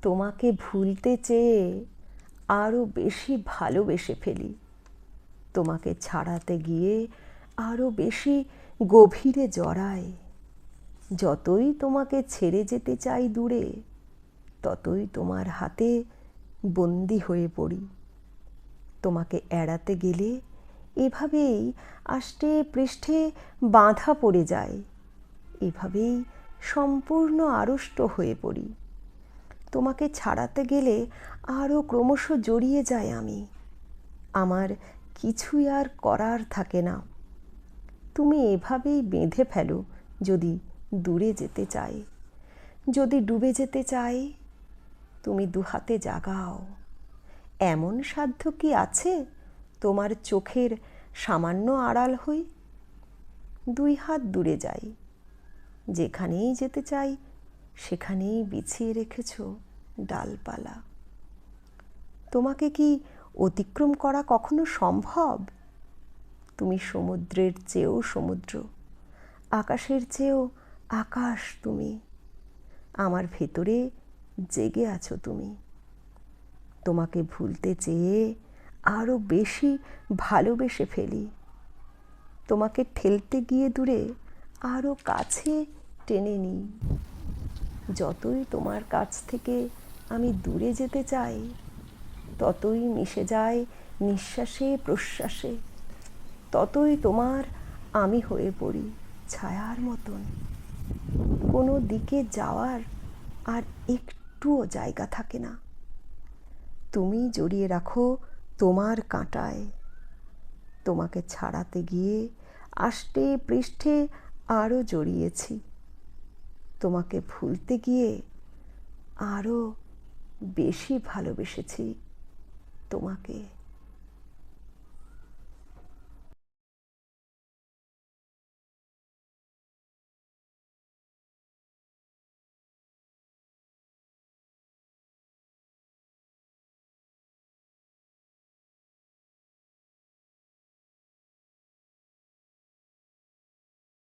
তোমাকে ভুলতে চেয়ে আরও বেশি ভালোবেসে ফেলি। তোমাকে ছাড়াতে গিয়ে আরও বেশি গভীরে জড়াই। যতই তোমাকে ছেড়ে যেতে চাই দূরে, ততই তোমার হাতে বন্দি হয়ে পড়ি। তোমাকে এড়াতে গেলে এভাবেই আষ্টে পৃষ্ঠে বাঁধা পড়ে যায়। এভাবেই সম্পূর্ণ আড়ষ্ট হয়ে পড়ি। তোমাকে ছাড়াতে গেলে আরও ক্রমশ জড়িয়ে যাই আমি। আমার কিছুই আর করার থাকে না। তুমি এভাবেই বেঁধে ফেলো যদি দূরে যেতে চাই। যদি ডুবে যেতে চাই, তুমি দুহাতে জাগাও। এমন সাধ্য কি আছে তোমার চোখের সামান্য আড়াল হই? দুই হাত দূরে যাই। যেখানেই যেতে চাই সেখানেই বিছিয়ে রেখেছ ডালপালা। তোমাকে কি অতিক্রম করা কখনো সম্ভব? তুমি সমুদ্রের চেয়েও সমুদ্র, আকাশের চেয়েও আকাশ। তুমি আমার ভেতরে জেগে আছো। তুমি তোমাকে ভুলতে চেয়ে আরও বেশি ভালোবেসে ফেলি। তোমাকে ঠেলতে গিয়ে দূরে আরও কাছে টেনে নিই। যতই তোমার কাছ থেকে আমি দূরে যেতে চাই, ততই মিশে যায় নিঃশ্বাসে প্রশ্বাসে। ততই তোমার আমি হয়ে পড়ি ছায়ার মতন। কোনো দিকে যাওয়ার আর একটুও জায়গা থাকে না। তুমি জড়িয়ে রাখো তোমার কাঁটায়। তোমাকে ছাড়াতে গিয়ে আষ্টে পৃষ্ঠে আরও জড়িয়েছি। তোমাকে ভুলতে গিয়ে আরও বেশি ভালোবেসেছি তোমাকে।